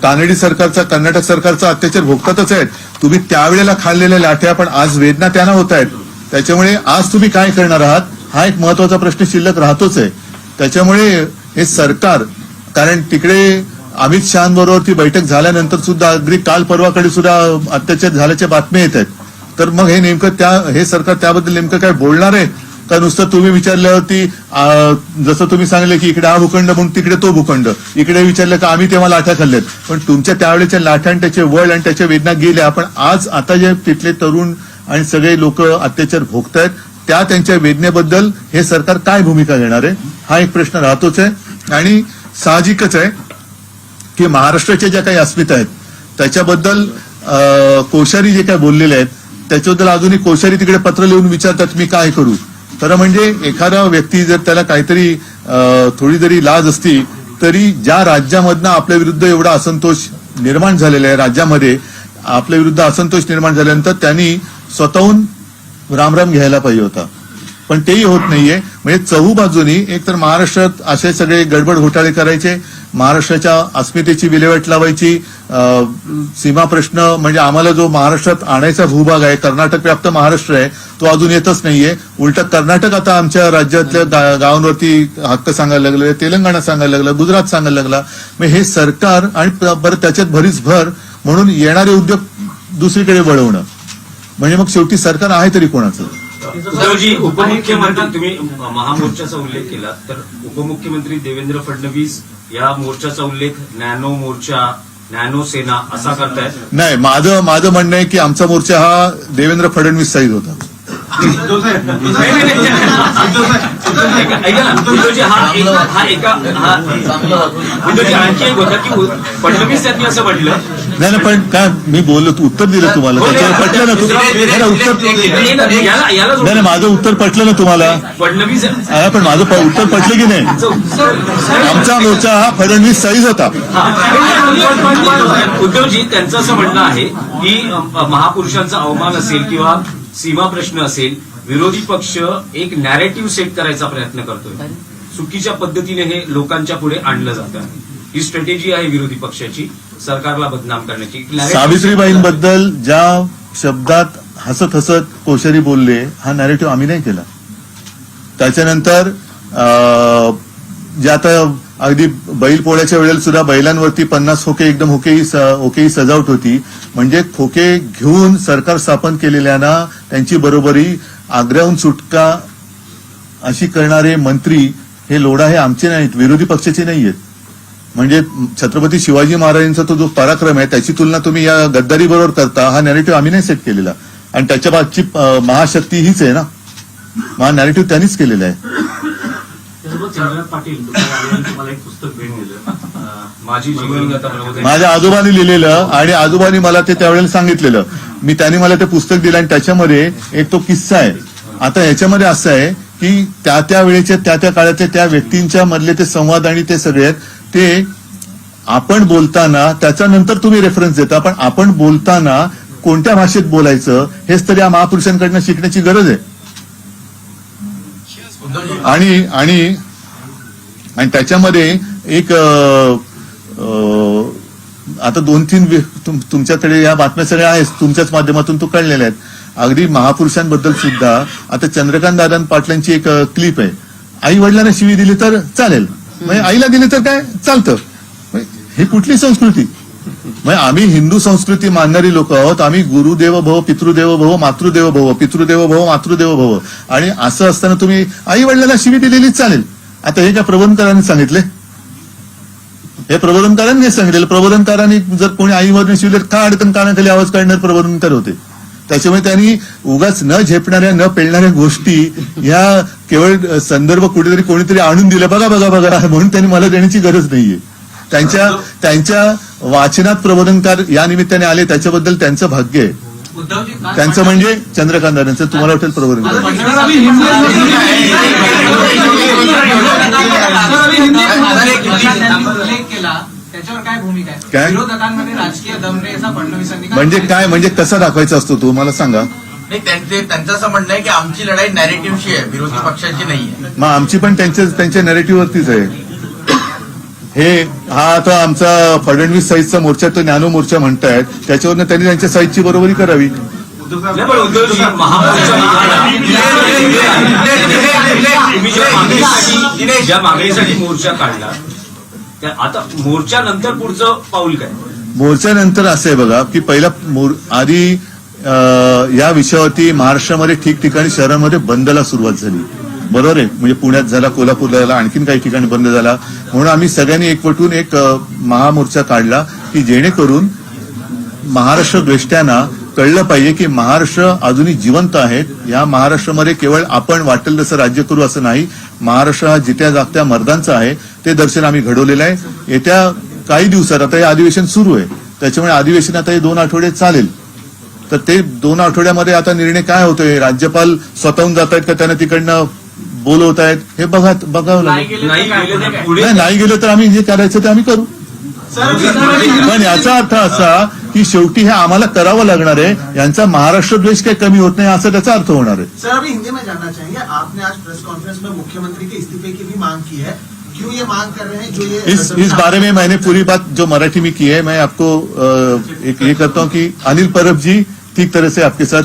कानडी सरकारचा कर्नाटक सरकारचा अत्याचार भोगतातच आहेत. तुम्ही त्यावेळेला खाल्लेल्या लाठ्या पण आज वेदना त्यांना होत आहेत. त्याच्यामुळे आज तुम्ही काय करणार आहात हा एक महत्वाचा प्रश्न शिल्लक राहतोच आहे. त्याच्यामुळे हे सरकार, कारण तिकडे अमित शहाबरोबर ती बैठक झाल्यानंतर सुद्धा अगदी काल परवाकडे सुद्धा अत्याचार झाल्याच्या बातम्या येत आहेत. तर मग हे नेमकं हे सरकार त्याबद्दल नेमकं काय बोलणार आहे का नुसतं तुम्ही विचारल्यावरती जसं तुम्ही सांगितलं की इकडे हा भूखंड म्हणून तिकडे तो भूखंड, इकडे विचारलं का आम्ही तेव्हा लाठ्या खाल्ल्यात. पण तुमच्या त्यावेळेच्या लाठ्या आणि त्याचे वळ आणि त्याच्या वेदना गेल्या. पण आज आता जे तिथले तरुण आणि सगळे लोक अत्याचार भोगतायत त्यांच्या वेदनेबद्दल हे सरकार काय भूमिका घेणार आहे हा एक प्रश्न राहतोच आहे. आणि साहजिकच आहे की महाराष्ट्राच्या ज्या काही अस्मिता आहेत त्याच्याबद्दल कोश्यारी जे काय बोललेले आहेत त्याच्याबद्दल अजूनही कोश्यारी तिकडे पत्र लिहून विचारतात मी काय करू. तर म्हणजे एखादा व्यक्ती जर त्याला काहीतरी थोडी जरी लाज असती तरी ज्या राज्यामधनं आपल्या विरुद्ध एवढा असंतोष निर्माण झालेला आहे, राज्यामध्ये आपल्या विरुद्ध असंतोष निर्माण झाल्यानंतर त्यांनी स्वतःहून रामराम घ्यायला पाहिजे होता. पण तेही होत नाहीये. म्हणजे चहूबाजूनी एकतर महाराष्ट्रात असे सगळे गडबड घोटाळे करायचे, महाराष्ट्राच्या अस्मितेची विल्हेवाट लावायची, सीमा प्रश्न म्हणजे आम्हाला जो महाराष्ट्रात आणायचा भूभाग आहे, कर्नाटक व्याप्त महाराष्ट्र आहे, तो अजून येतच नाहीये. उलट कर्नाटक आता आमच्या राज्यातल्या गावांवरती हक्क सांगायला लागलं, तेलंगणा सांगायला लागलं, गुजरात सांगायला लागला. मग हे सरकार आणि बरं त्याच्यात भरीच भर म्हणून येणारे उद्योग दुसरीकडे वळवणं म्हणजे मग शेवटी सरकार आहे तरी कोणाचं. उद्धवजी, उपमुख्यमंत्री तुम्ही महामोर्चाचा उल्लेख केला तर उपमुख्यमंत्री देवेंद्र फडणवीस या मोर्चाचा उल्लेख नॅनो मोर्चा, नॅनो सेना असा करतायत. नाही, माझं म्हणणं आहे की आमचा मोर्चा हा देवेंद्र फडणवीस साईज होता. ऐका ना उद्धवजी, उद्धवजी आणखी एक होता की फडणवीस यांनी असं म्हटलं. नाही पण काय मी बोललो उत्तर दिलं तुम्हाला, त्याच्यावर पटलं ना उत्तर. नाही माझं उत्तर पटलं ना तुम्हाला. फडणवीस पण माझं उत्तर पटलं की नाही. आमचा मोर्चा हा फडणवीस साईज होता. उद्धवजी, त्यांचं असं म्हणणं आहे की महापुरुषांचा अवमान असेल किंवा सीमा प्रश्न असेल, विरोधी पक्ष एक नॅरेटिव्ह सेट करायचा प्रयत्न करतोय, चुकीच्या पद्धतीने हे लोकांच्या पुढे आणलं जातं. ही स्ट्रॅटेजी आहे विरोधी पक्षाची सरकारला बदनाम करण्याची. सावित्रीबाईंबद्दल ज्या शब्दात हसत हसत कोश्यारी बोलले हा नॅरेटिव्ह आम्ही नाही केला. त्याच्यानंतर जे आता अगदी बैल पोळ्याच्या वेळेला सुद्धा बैलांवरती 50 खोके एकदम होकेही सजावट होती. म्हणजे खोके घेऊन सरकार स्थापन केलेल्यांना त्यांची बरोबरी आग्र्याहून सुटका अशी करणारे मंत्री हे लोढा हे आमचे नाहीत, विरोधी पक्षाचे नाहीयेत. म्हणजे छत्रपती शिवाजी महाराजांचा तो जो पराक्रम आहे त्याची तुलना तुम्ही या गद्दारी बरोबर करता, हा नॅरेटिव्ह आम्ही नाही सेट केलेला. आणि त्याच्या बाबतची महाशक्ती हीच आहे ना, हा नॅरेटिव्ह त्यांनीच केलेला आहे. चंद्रकांत पाटील तुम्हाला एक पुस्तक भेट दिलं, माझी जीवनगाथा. माझ्या आजोबांनी लिहिलेलं आणि आजोबांनी मला ते त्यावेळेला सांगितलेलं. त्यांनी मला ते पुस्तक दिलं आणि त्याच्यामध्ये एक तो किस्सा आहे. आता याच्यामध्ये असं आहे की त्या वेळेच्या त्या काळातल्या त्या व्यक्तींच्या मधले ते संवाद आणि ते सगळे आहेत ते आपण बोलताना त्याच्यानंतर तुम्ही रेफरन्स देता, पण आपण बोलताना कोणत्या भाषेत बोलायचं हेच तर या महापुरुषांकडनं शिकण्याची गरज आहे. आणि त्याच्यामध्ये एक आता 2-3 तुमच्याकडे या बातम्या सगळ्या आहेत, तुमच्याच माध्यमातून तो कळलेल्या आहेत. अगदी महापुरुषांबद्दल सुद्धा आता चंद्रकांत दादा पाटलांची एक क्लिप आहे, आई वडिलांना शिवी दिली तर चालेल, म्हणजे आईला दिली तर काय चालतं. हे कुठली संस्कृती? म्हणजे आम्ही हिंदू संस्कृती मानणारी लोक आहोत. आम्ही गुरुदेव भव, पितृदेव भव, मातृदेव भव, पितृदेव भव, मातृदेव भव, आणि असं असताना तुम्ही आई वडिलांना शिवी दिलेली चालेल. आता हे काय प्रबोधनकारांनी सांगितले? हे प्रबोधनकारांनी सांगितलेलं. प्रबोधनकारांनी जर कोणी आईवरून शिवले का अडकन कानाखाली आवाज काढणार प्रबोधनकार होते. त्याच्यामुळे त्यांनी उगाच न झेपणाऱ्या न पेलणाऱ्या गोष्टी या केवळ संदर्भ कुठेतरी कोणीतरी आणून दिले, बघा बघा बघा म्हणून त्यांनी मला देण्याची गरज नाहीये. त्यांच्या वाचनात प्रबोधनकार या निमित्ताने आले, त्याच्याबद्दल त्यांचं भाग्य आहे. उद्धवजी त्यांचं म्हणजे चंद्रकांत दादांचं, तुम्हाला वाटेल प्रबोधनकार. उल्लेख केला त्याच्यावर काय भूमिका आहे? काय? विरोधकांमध्ये राजकीय दमने असा फडणवीसांनी म्हणजे काय, म्हणजे कसा दाखवायचा असतो तो मला सांगा. नाही, त्यांचं असं म्हणणं आहे की आमची लढाई नॅरेटिव्हशी आहे, विरोधी पक्षाची नाहीये. मग आमची पण त्यांच्या नॅरेटिव्हवरतीच आहे. हा आता आमचा फडणवीस साईजचा मोर्चा, तो नॅनो मोर्चा म्हणतायत, त्याच्यावरनं त्यांनी त्यांच्या साईजची बरोबरी करावी. नाही, पण उद्धवजी तुम्ही ज्या मागणीसाठी मोर्चा काढला, त्या आता मोर्चानंतर पुढचं पाऊल काय? मोर्चानंतर असं आहे बघा की पहिला आधी या विषयावरती महाराष्ट्रामध्ये ठिकठिकाणी शहरांमध्ये बंदला सुरुवात झाली, बरोबर आहे. म्हणजे पुण्यात झाला, कोल्हापूरला झाला, आणखीन काही ठिकाणी बंद झाला. म्हणून आम्ही सगळ्यांनी एकवटून एक महामोर्चा काढला की जेणेकरून महाराष्ट्र द्वेष्ट्यांना कळलं पाहिजे की महाराष्ट्र अजूनही जिवंत आहेत. या महाराष्ट्रामध्ये केवळ आपण वाटेल तसं राज्य करू असं नाही. महाराष्ट्र हा जित्या जागत्या मर्दांचा आहे, ते दर्शन आम्ही घडवलेलं आहे. येत्या काही दिवसात आता हे अधिवेशन सुरू आहे, त्याच्यामुळे अधिवेशन आता हे 2 आठवडे चालेल. तर ते 2 आठवड्यामध्ये आता निर्णय काय होतोय, राज्यपाल स्वतःहून जात आहेत का त्यांना तिकडनं बोलवत आहेत, हे बघावं लागेल. नाही गेलं तर आम्ही जे करायचं ते आम्ही करू. पण याचा अर्थ असा की शेवटी हे आम्हाला करावं लागणार आहे. यांचा महाराष्ट्र द्वेष काही कमी होत नाही असा त्याचा अर्थ होणार आहे. सर, अभी हिंदी में जानना चाहेंगे, आपने आज प्रेस कॉन्फ्रेंस में मुख्यमंत्री के इस्तीफे की भी मांग की है, क्यों ये मांग कर रहे हैं? जो ये इस बारे में मैंने पूरी बात जो मराठी में की है, मैं आपको एक ये करता हूं कि अनिल परब जी ठीक तरह से आपके साथ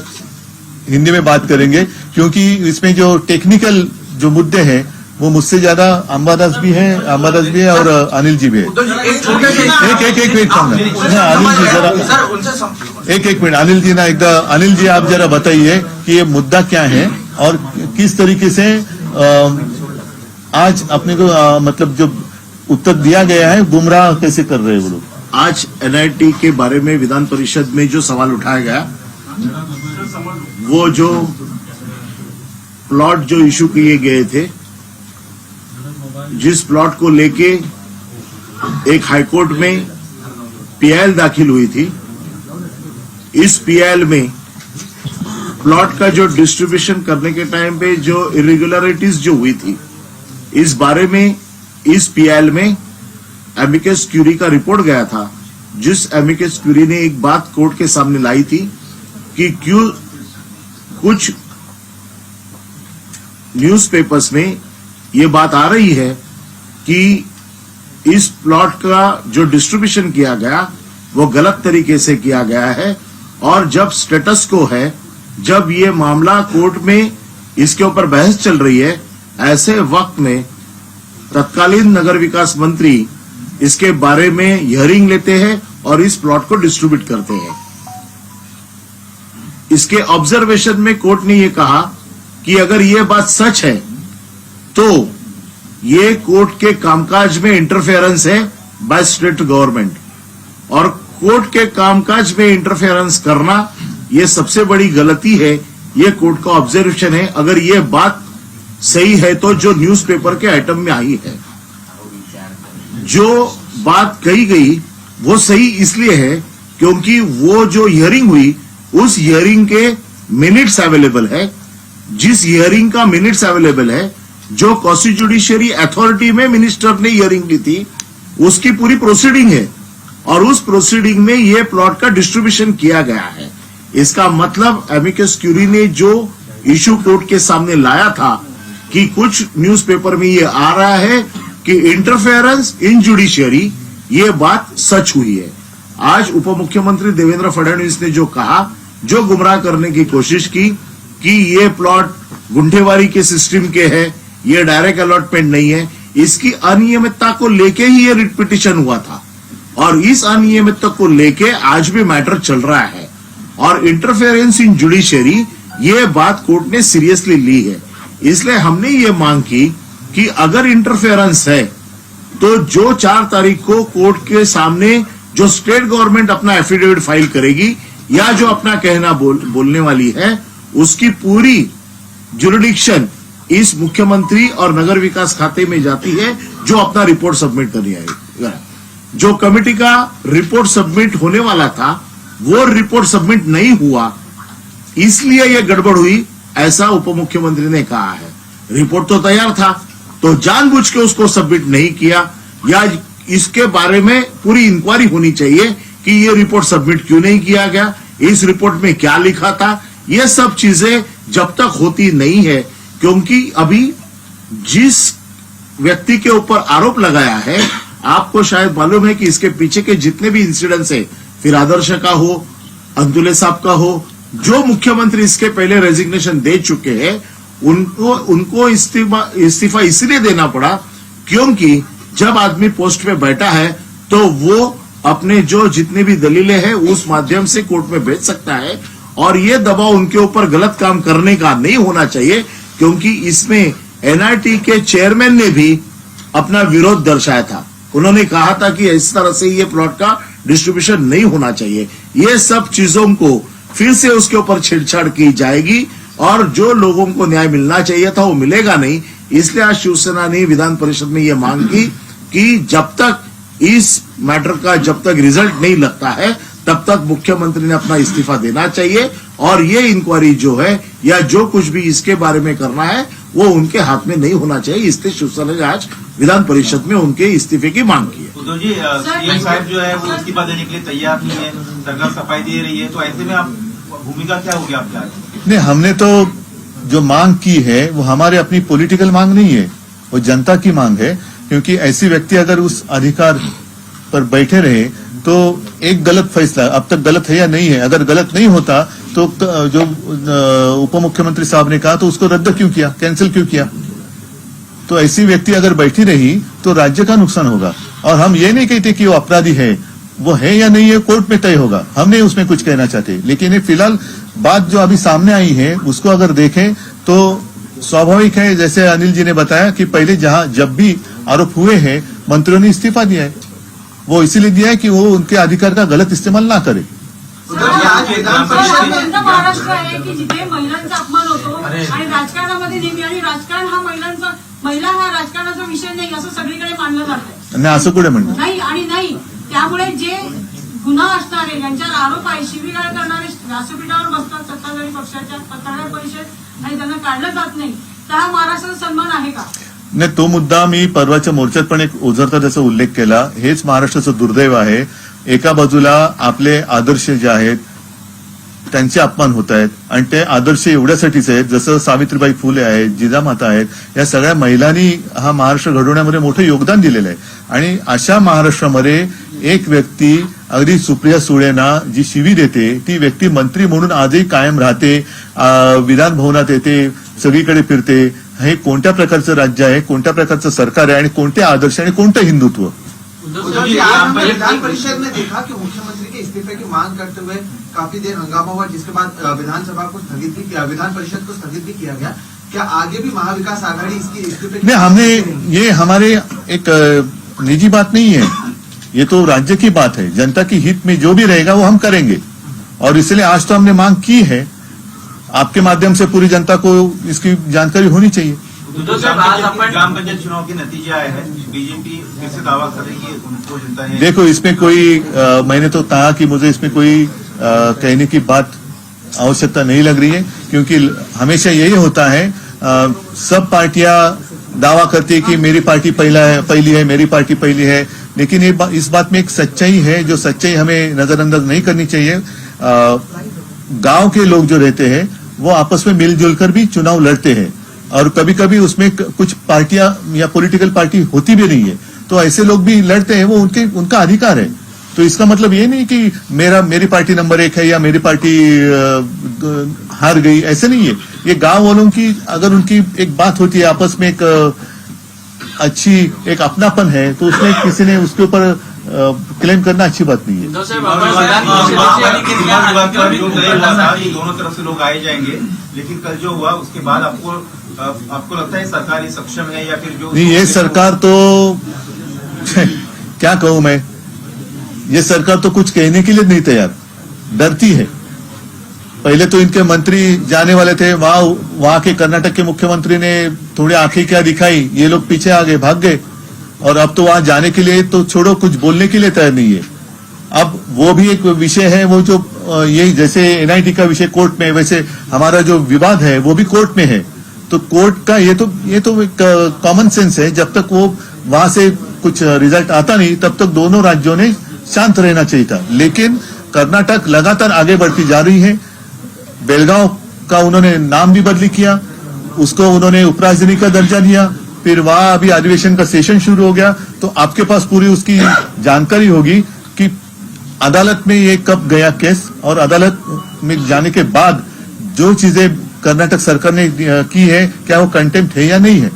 हिंदी में बात करेंगे, क्योंकि इसमें जो टेक्निकल जो मुद्दे हैं वो मुझसे ज्यादा अंबादास भी है और अनिल जी भी है. एक मिनट सांगा, अनिल जी जरा एक मिनट. अनिल जी ना एकदा, अनिल जी आप जरा बताइए कि ये मुद्दा क्या है और किस तरीके से आज अपने को मतलब जो उत्तर दिया गया है गुमराह कैसे कर रहे हैं वो लोग. आज एनआईटी के बारे में विधान परिषद में जो सवाल उठाया गया, वो जो प्लॉट जो इशू किए गए थे, जिस प्लॉट को लेके एक हाईकोर्ट में पीआईएल दाखिल हुई थी, इस पीआईएल में प्लॉट का जो डिस्ट्रीब्यूशन करने के टाइम पे जो इरेगुलरिटीज जो हुई थी, इस बारे में इस पीआईएल में एमिकस क्यूरी का रिपोर्ट गया था, जिस एमिकस क्यूरी ने एक बात कोर्ट के सामने लाई थी कि क्यों कुछ न्यूज़पेपर्स में ये बात आ रही है कि इस प्लॉट का जो डिस्ट्रीब्यूशन किया गया वो गलत तरीके से किया गया है, और जब स्टेटस को है, जब ये मामला कोर्ट में इसके ऊपर बहस चल रही है, ऐसे वक्त में तत्कालीन नगर विकास मंत्री इसके बारे में हियरिंग लेते हैं और इस प्लॉट को डिस्ट्रीब्यूट करते हैं. इसके ऑब्जर्वेशन में कोर्ट ने ये कहा कि अगर ये बात सच है तो ये कोर्ट के कामकाज में इंटरफेरेंस है बाय स्टेट गवर्नमेंट, और कोर्ट के कामकाज में इंटरफेरेंस करना ये सबसे बड़ी गलती है. ये कोर्ट का ऑब्जर्वेशन है. अगर ये बात सही है तो जो न्यूज़पेपर के आइटम में आई है, जो बात कही गई वो सही इसलिए है क्योंकि वो जो हियरिंग हुई, उस हियरिंग के मिनट्स अवेलेबल है. जिस हियरिंग का मिनट्स अवेलेबल है, जो कॉन्स्टिट्यूशनरी अथॉरिटी में मिनिस्टर ने हियरिंग ली थी, उसकी पूरी प्रोसीडिंग है, और उस प्रोसीडिंग में ये प्लॉट का डिस्ट्रीब्यूशन किया गया है. इसका मतलब एमिकस क्यूरी ने जो इशू कोर्ट के सामने लाया था कि कुछ न्यूज़पेपर में ये आ रहा है कि इंटरफेरेंस इन जुडिशियरी, ये बात सच हुई है. आज उप मुख्यमंत्री देवेंद्र फडणवीस ने जो कहा, जो गुमराह करने की कोशिश की कि ये प्लॉट गुंठेवारी के सिस्टम के हैं, ये डायरेक्ट अलॉटमेंट नहीं है, इसकी अनियमितता को लेके ही ये रिट पिटीशन हुआ था और इस अनियमितता को लेके आज भी मैटर चल रहा है और इंटरफेरेंस इन जुडिशियरी ये बात कोर्ट ने सीरियसली ली है। इसलिए हमने ये मांग की कि अगर इंटरफेरेंस है तो जो 4 तारीख को कोर्ट के सामने जो स्टेट गवर्नमेंट अपना एफिडेविट फाइल करेगी या जो अपना कहना बोलने वाली है, उसकी पूरी जुरिडिक्शन इस मुख्यमंत्री और नगर विकास खाते में जाती है, जो अपना रिपोर्ट सबमिट करनी है। जो कमेटी का रिपोर्ट सबमिट होने वाला था वो रिपोर्ट सबमिट नहीं हुआ, इसलिए ये गड़बड़ हुई, ऐसा उप मुख्यमंत्री ने कहा है। रिपोर्ट तो तैयार था, तो जानबूझ के उसको सबमिट नहीं किया, या इसके बारे में पूरी इंक्वायरी होनी चाहिए कि ये रिपोर्ट सबमिट क्यों नहीं किया गया, इस रिपोर्ट में क्या लिखा था। ये सब चीजें जब तक होती नहीं है, क्योंकि अभी जिस व्यक्ति के ऊपर आरोप लगाया है, आपको शायद मालूम है कि इसके पीछे के जितने भी इंसिडेंट्स है, फिर आदर्श का हो, अंतुले साहब का हो, जो मुख्यमंत्री इसके पहले रेजिग्नेशन दे चुके हैं, उनको इस्तीफा इसलिए देना पड़ा क्योंकि जब आदमी पोस्ट पे बैठा है तो वो अपने जो जितने भी दलीलें हैं उस माध्यम से कोर्ट में भेज सकता है और ये दबाव उनके ऊपर गलत काम करने का नहीं होना चाहिए, क्योंकि इसमें एनआईटी के चेयरमैन ने भी अपना विरोध दर्शाया था। उन्होंने कहा था कि इस तरह से ये प्लॉट का डिस्ट्रीब्यूशन नहीं होना चाहिए। ये सब चीजों को फिर से उसके ऊपर छेड़छाड़ की जाएगी और जो लोगों को न्याय मिलना चाहिए था वो मिलेगा नहीं। इसलिए आज शिवसेना ने विधान परिषद में ये मांग की कि जब तक इस मैटर का जब तक रिजल्ट नहीं लगता है तब तक मुख्यमंत्री ने अपना इस्तीफा देना चाहिए और ये इंक्वायरी जो है या जो कुछ भी इसके बारे में करना है वो उनके हाथ में नहीं होना चाहिए। इसलिए शिवसेना ने आज विधान परिषद में उनके इस्तीफे की मांग की है। उद्धव जी, सीएम साहब जो है वो इस्तीफा देने के लिए तैयार नहीं है, सरकार सफाई दे रही है, तो ऐसे में आप भूमिका क्या होगी आपकी आज? नहीं, हमने तो जो मांग की है वो हमारे अपनी पॉलिटिकल मांग नहीं है, वो जनता की मांग है। क्योंकि ऐसी व्यक्ति अगर उस अधिकार पर बैठे रहे तो एक गलत फैसला, अब तक गलत है या नहीं है, अगर गलत नहीं होता तो जो उप मुख्यमंत्री साहब ने कहा तो उसको रद्द क्यों किया, कैंसिल क्यों किया। तो ऐसी व्यक्ति अगर बैठी रही तो राज्य का नुकसान होगा। और हम ये नहीं कहते कि वो अपराधी है, वो है या नहीं है कोर्ट में तय होगा, हम नहीं उसमें कुछ कहना चाहते। लेकिन ये फिलहाल बात जो अभी सामने आई है उसको अगर देखें तो स्वाभाविक है, जैसे अनिल जी ने बताया कि पहले जब भी आरोप हुए हैं मंत्रियों ने इस्तीफा दिया है, वो इसीलिए दिया है कि वो उनके अधिकार का गलत इस्तेमाल ना करे। महाराष्ट्र आहे की जिथे महिलांचा अपमान होतो आणि राजकारणामध्ये नेहमी, आणि राजकारण हा महिला हा राजकारणाचा विषय नाही असं सगळीकडे मानलं जातं। नाही असं कुठे म्हणणं नाही, आणि नाही त्यामुळे जे गुन्हा असणारे ज्यांच्यावर आरोप आहे, शिवीगाळ करणारे व्यासपीठावर बसतात सत्ताधारी पक्षाच्या पत्रकार परिषद आणि त्यांना काढलं जात नाही, तर हा महाराष्ट्राचा सन्मान आहे का? नाही, तो मुद्दा मी परवाच्या मोर्चात पण एक ओझरता त्याचा उल्लेख केला। हेच महाराष्ट्राचं दुर्दैव आहे, एका बाजूला आपले आदर्श जे आहेत त्यांचे अपमान होत आहेत आणि ते आदर्श एवढ्यासाठीच आहेत जसं सावित्रीबाई फुले आहेत, जिजामाता आहेत, या सगळ्या महिलांनी हा महाराष्ट्र घडवण्यामध्ये मोठं योगदान दिलेलं आहे। आणि अशा महाराष्ट्रामध्ये एक व्यक्ती अगदी सुप्रिया सुळेंना जी शिवी देते ती व्यक्ती मंत्री म्हणून आजही कायम राहते, विधान भवनात येते, सगळीकडे फिरते। हे कोणत्या प्रकारचं राज्य आहे, कोणत्या प्रकारचं सरकार आहे आणि कोणते आदर्श आणि कोणतं हिंदुत्व? उद्धव जी, आज हमने विधान परिषद में देखा कि मुख्यमंत्री के इस्तीफे की मांग करते हुए काफी देर हंगामा हुआ, जिसके बाद विधानसभा को स्थगित भी किया, विधान परिषद को स्थगित भी किया गया। क्या आगे भी महाविकास आघाड़ी इसकी इस्तीफे नहीं, हमने ये हमारे एक निजी बात नहीं है, ये तो राज्य की बात है। जनता की हित में जो भी रहेगा वो हम करेंगे और इसलिए आज तो हमने मांग की है। आपके माध्यम से पूरी जनता को इसकी जानकारी होनी चाहिए। ग्राम पंचायत चुनाव के नतीजे आए हैं, बीजेपी फिर से दावा कर रही है उनको जनता ने। देखो, इसमें कोई मैंने तो कहा कि मुझे इसमें कोई कहने की बात आवश्यकता नहीं लग रही है, क्योंकि हमेशा यही होता है, सब पार्टियां दावा करती है कि मेरी पार्टी पहली है, मेरी पार्टी पहली है। लेकिन इस बात में एक सच्चाई है, जो सच्चाई हमें नजरअंदाज नहीं करनी चाहिए। गांव के लोग जो रहते हैं वो आपस में मिलजुल कर भी चुनाव लड़ते हैं और कभी कभी उसमें कुछ पार्टियां या पॉलिटिकल पार्टी होती भी नहीं है, तो ऐसे लोग भी लड़ते हैं, वो उनका अधिकार है। तो इसका मतलब ये नहीं कि मेरी पार्टी नंबर 1 है या मेरी पार्टी हार गई, ऐसे नहीं है। ये गांव वालों की अगर उनकी एक बात होती है, आपस में एक अच्छी एक अपनापन है, तो उसमें किसी ने उसके ऊपर क्लेम करना अच्छी बात नहीं है। उद्धव साहेब, आपण विधान परिषदेची आणि घेतल्या अतिक्रमित भूखंडासाठी दोनों तरफ से लोग आए जाएंगे, लेकिन कल जो हुआ उसके बाद आपको लगता है सरकार ये सक्षम है या फिर जो नहीं, ये सरकार तो क्या कहूं मैं, ये सरकार तो कुछ कहने के लिए नहीं तैयार, डरती है। पहले तो इनके मंत्री जाने वाले थे, वहां के कर्नाटक के मुख्यमंत्री ने थोड़ी आंखें क्या दिखाई, ये लोग पीछे आ गए, भाग गए, और अब तो वहां जाने के लिए तो छोड़ो, कुछ बोलने के लिए तैयार नहीं है। अब वो भी एक विषय है, वो जो ये जैसे एनआईटी का विषय कोर्ट में, वैसे हमारा जो विवाद है वो भी कोर्ट में है। तो कोर्ट का ये तो एक कॉमन सेंस है, जब तक वो वहां से कुछ रिजल्ट आता नहीं तब तक दोनों राज्यों ने शांत रहना चाहिए था। लेकिन कर्नाटक लगातार आगे बढ़ती जा रही है। बेलगांव का उन्होंने नाम भी बदली किया, उसको उन्होंने उपराजधानी का दर्जा दिया, फिर वहां अभी अधिवेशन का सेशन शुरू हो गया। तो आपके पास पूरी उसकी जानकारी होगी कि अदालत में ये कब गया केस, और अदालत में जाने के बाद जो चीजें कर्नाटक सरकार ने की है, क्या वो कंटेम्प्ट है या नहीं है।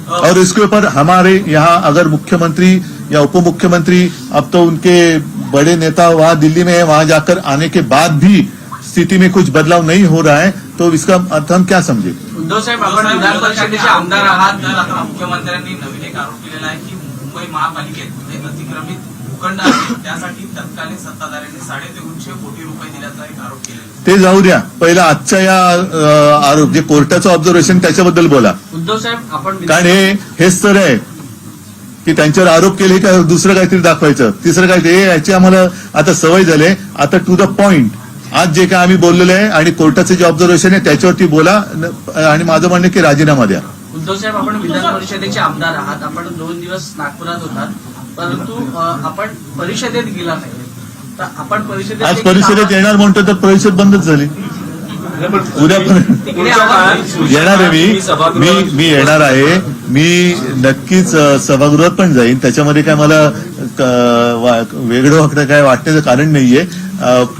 और इसके ऊपर हमारे यहाँ अगर मुख्यमंत्री या उप मुख्यमंत्री, अब तो उनके बड़े नेता वहां दिल्ली में है, वहां जाकर आने के बाद भी स्थिति में कुछ बदलाव नहीं हो रहा है, तो इसका अर्थ हम क्या समझे। उद्धव साहेब, आपण विधान परिषदेचे आमदार आहात, तर आता मुख्यमंत्र्यांनी नवीन एक आरोप केलेला आहे की मुंबई महापालिकेत एक अतिक्रमित भूखंड आहे, त्यासाठी तत्कालीन सत्ताधाऱ्यांनी 350 कोटी रुपये दिल्याचा एक आरोप केलेला आहे. ते जाऊ द्या, पहिला आजच्या या आरोप जे कोर्टाचं ऑब्झर्वेशन त्याच्याबद्दल बोला, उद्धव साहेब, आपण कारण हेच तर आहे की त्यांच्यावर आरोप केले का दुसरं काहीतरी दाखवायचं, तिसरं काहीतरी, याची आम्हाला आता सवय झाली. आता टू द पॉइंट, आज जे काय आम्ही बोललेलो आहे आणि कोर्टाचं जे ऑब्झर्वेशन आहे त्याच्यावरती बोला, आणि माझं म्हणणं की राजीनामा द्या. उद्धव साहेब, आपण विधान परिषदेचे आमदार आहात, आपण 2 दिवस नागपुरात होतात, परंतु आपण परिषदेत गेला नाही. तर आपण आज परिषदेत येणार म्हणतो तर परिषद बंदच झाली. उद्या येणार आहे मी येणार आहे, मी नक्कीच सभागृहात पण जाईन. त्याच्यामध्ये काय मला वेगळं वाकडं काय वाटण्याचं कारण नाहीये.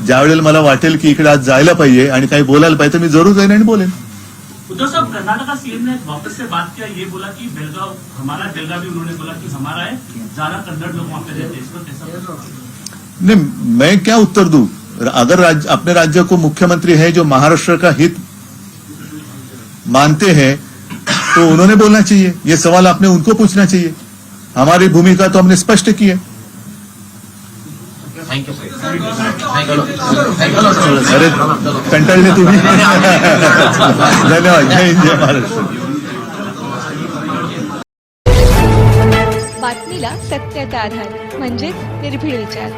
ज्या वेळेला मला वाटेल की इकडे आज जायला पाहिजे आणि काही बोलायला पाहिजे, तर मी जरूर जाईन आणि बोलेन. उद्धव साहब, कर्नाटका सीएम ने वापस से बात किया, ये बोला कि बेलगांव हमारा, बेलगांव भी उन्होंने बोला कि हमारा है, ज्यादा कन्नड़ लोग वहां पे रहते हैं, इसको कैसा? नहीं, मैं क्या उत्तर दूं? अगर अपने राज्य को मुख्यमंत्री है जो महाराष्ट्र का हित मानते हैं, तो उन्होंने बोलना चाहिए. ये सवाल आपने उनको पूछना चाहिए. हमारी भूमिका तो हमने स्पष्ट की है. थँक्यू अरे कंटाळले तुम्ही. धन्यवाद. जय हिंद, जय महाराष्ट्र. बातमीला सत्याचा आधार म्हणजेच निर्भीड विचार.